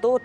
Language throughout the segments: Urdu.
2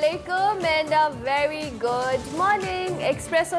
Assalamualaikum and a very good morning. Expresso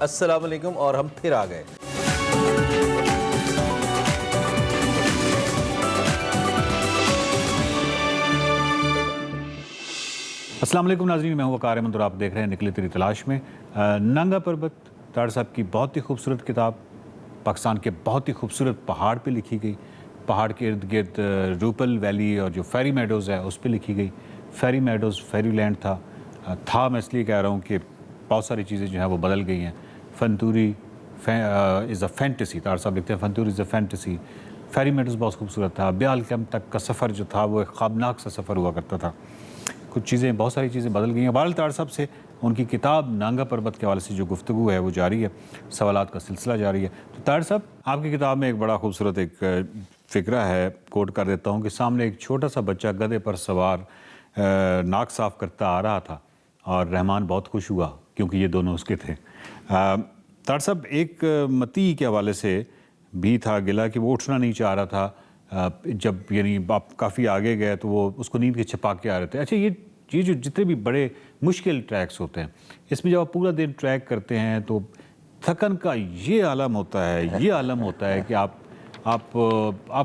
السلام علیکم اور ہم پھر آ گئے. السلام علیکم ناظرین, میں ہوں وقار احمد اور آپ دیکھ رہے ہیں نکلے تیری تلاش میں. ننگا پربت تاڑ صاحب کی بہت ہی خوبصورت کتاب, پاکستان کے بہت ہی خوبصورت پہاڑ پہ لکھی گئی. پہاڑ کے ارد گرد روپل ویلی اور جو فیری میڈوز ہے اس پہ لکھی گئی. فیری میڈوز فیری لینڈ تھا میں اس لیے کہہ رہا ہوں کہ بہت ساری چیزیں جو ہیں وہ بدل گئی ہیں. فنتوری از اے فینٹیسی, تاڑ صاحب لکھتے ہیں فنتوری از اے فینٹیسی. فیری میڈوز بہت خوبصورت تھا. بیال کیمپ تک کا سفر جو تھا وہ ایک خوابناک سا سفر ہوا کرتا تھا. کچھ چیزیں, بہت ساری چیزیں بدل گئی ہیں. بہرحال تاڑ صاحب سے ان کی کتاب نانگا پربت کے حوالے سے جو گفتگو ہے وہ جاری ہے, سوالات کا سلسلہ جاری ہے. تو تاڑ صاحب, آپ کی کتاب میں ایک بڑا خوبصورت ایک فقرہ ہے, کوٹ کر دیتا ہوں کہ سامنے ایک چھوٹا سا بچہ گدھے پر سوار ناک صاف کرتا آ رہا تھا اور رحمان بہت خوش ہوا کیونکہ یہ دونوں اس کے تھے. تاڑ صاحب, ایک متی کے حوالے سے بھی تھا گلا کہ وہ اٹھنا نہیں چاہ رہا تھا جب یعنی آپ کافی آگے گئے تو وہ اس کو نیند کے چھپاکے آ رہے تھے. اچھا, یہ جو جتنے بھی بڑے مشکل ٹریکس ہوتے ہیں اس میں جب آپ پورا دن ٹریک کرتے ہیں تو تھکن کا یہ عالم ہوتا ہے کہ آپ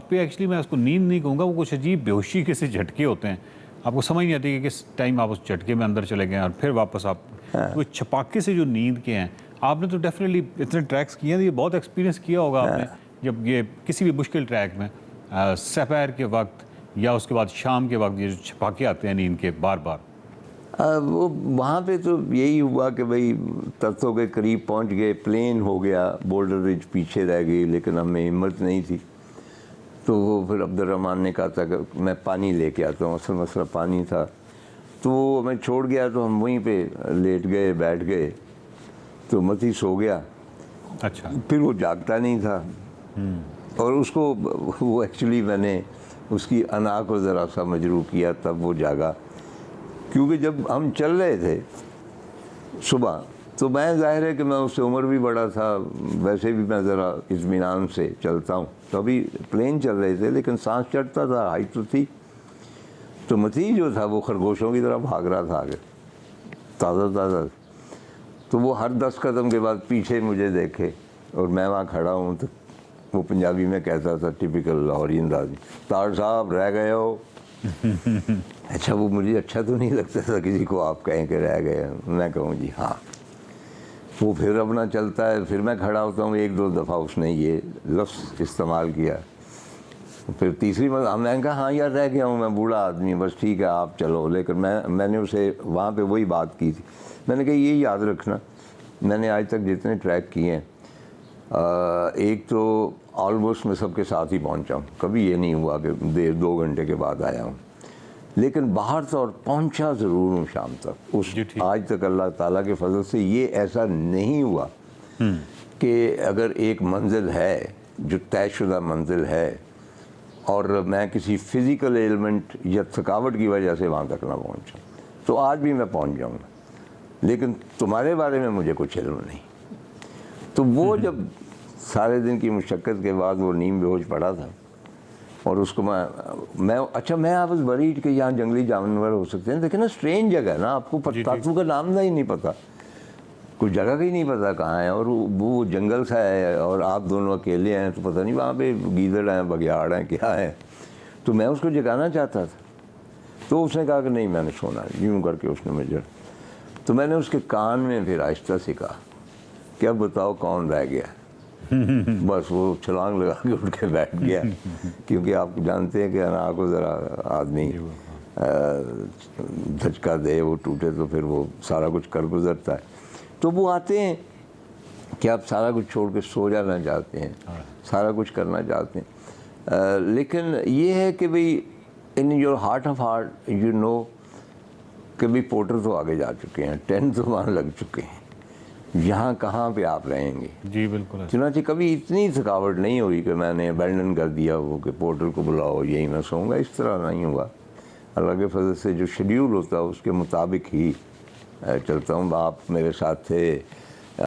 پہ ایکچولی میں اس کو نیند نہیں کہوں گا, وہ کچھ عجیب بیہوشی کے سے جھٹکے ہوتے ہیں. آپ کو سمجھ نہیں آتی کہ کس ٹائم آپ اس جھٹکے میں اندر چلے گئے اور پھر واپس آپ وہ چھپاکے سے جو نیند کے ہیں. آپ نے تو ڈیفینیٹلی اتنے ٹریکس کیے ہیں, یہ بہت ایکسپیرینس کیا ہوگا آپ نے جب یہ کسی بھی مشکل ٹریک میں سپہر کے وقت یا اس کے بعد شام کے وقت یہ جو چھپاکے آتے ہیں نیند کے بار بار. وہ وہاں پہ تو یہی ہوا کہ بھئی تختوں کے قریب پہنچ گئے, پلین ہو گیا, بورڈر رج پیچھے رہ گئی, لیکن ہمیں ہمت نہیں تھی. تو وہ پھر عبد الرحمن نے کہا تھا کہ میں پانی لے کے آتا ہوں, اصل مسئلہ پانی تھا. تو وہ ہمیں چھوڑ گیا تو ہم وہیں پہ لیٹ گئے, بیٹھ گئے. تو متی سو گیا. اچھا, پھر وہ جاگتا نہیں تھا اور اس کو وہ ایکچولی میں نے اس کی انا کو ذرا سا مجروح کیا, تب وہ جاگا. کیونکہ جب ہم چل رہے تھے صبح تو میں ظاہر ہے کہ میں اس سے عمر بھی بڑا تھا, ویسے بھی میں ذرا اطمینان سے چلتا ہوں. تو ابھی پلین چل رہے تھے لیکن سانس چڑھتا تھا, ہائٹ تو تھی. تو متی جو تھا وہ خرگوشوں کی طرح بھاگ رہا تھا آگے تازہ. تو وہ ہر 10 قدم کے بعد پیچھے مجھے دیکھے اور میں وہاں کھڑا ہوں تو وہ پنجابی میں کہتا تھا, ٹپیکل لاہوری انداز, تاڑ صاحب رہ گئے ہو. اچھا, وہ مجھے اچھا تو نہیں لگتا تھا کسی کو آپ کہیں کہ رہ گئے, میں کہوں جی ہاں. وہ پھر اپنا چلتا ہے, پھر میں کھڑا ہوتا ہوں. 1-2 دفعہ اس نے یہ لفظ استعمال کیا. پھر تیسری مرتبہ میں نے کہا ہاں یار رہ گیا ہوں, میں بوڑھا آدمی, بس ٹھیک ہے آپ چلو. لیکن میں نے اسے وہاں پہ وہی بات کی تھی. میں نے کہا یہ یاد رکھنا, میں نے آج تک جتنے ٹریک کیے ہیں ایک تو آلموسٹ میں سب کے ساتھ ہی پہنچا ہوں, کبھی یہ نہیں ہوا کہ 2 گھنٹے کے بعد آیا ہوں. لیکن باہر طور پہنچا ضرور ہوں شام تک. آج تک اللہ تعالیٰ کے فضل سے یہ ایسا نہیں ہوا کہ اگر ایک منزل ہے جو طے شدہ منزل ہے اور میں کسی فزیکل ایلمنٹ یا تھکاوٹ کی وجہ سے وہاں تک نہ پہنچا, تو آج بھی میں پہنچ جاؤں گا. لیکن تمہارے بارے میں مجھے کچھ علم نہیں. تو وہ جب سارے دن کی مشقت کے بعد وہ نیم بے ہوش پڑا تھا اور اس کو میں آپ اس ورڈ کہ یہاں جنگلی جانور ہو سکتے ہیں. دیکھیں نا, اسٹرینج جگہ ہے نا, آپ کو تاتو کا نام ہی نہیں پتا, کچھ جگہ کا ہی نہیں پتا کہاں ہے, اور وہ جنگل سا ہے اور آپ دونوں اکیلے ہیں, تو پتہ نہیں وہاں پہ گیدڑ ہیں, بگیاڑ ہیں, کیا ہے. تو میں اس کو جگانا چاہتا تھا. تو اس نے کہا کہ نہیں میں نے سونا, یوں کر کے اس نے مجھے. تو میں نے اس کے کان میں پھر آہستہ سے کہا کہ اب بتاؤ کون رہ گیا. بس وہ چھلانگ لگا کے اٹھ کے بیٹھ گیا, کیونکہ آپ جانتے ہیں کہ انا کو ذرا آدمی دھچکا دے, وہ ٹوٹے تو پھر وہ سارا کچھ کر گزرتا ہے. تو وہ آتے ہیں کہ آپ سارا کچھ چھوڑ کے سو جانا چاہتے ہیں, سارا کچھ کرنا چاہتے ہیں. لیکن یہ ہے کہ بھئی in your heart of heart you know کہ بھئی پورٹر تو آگے جا چکے ہیں, 10 تو وہاں لگ چکے ہیں, یہاں کہاں پہ آپ رہیں گے. جی بالکل. چنانچہ کبھی اتنی تھکاوٹ نہیں ہوئی کہ میں نے ابینڈن کر دیا وہ کہ پورٹر کو بلاؤ یہی میں سوؤں گا, اس طرح نہیں ہوا. اللہ کے فضل سے جو شیڈیول ہوتا ہے اس کے مطابق ہی چلتا ہوں. آپ میرے ساتھ تھے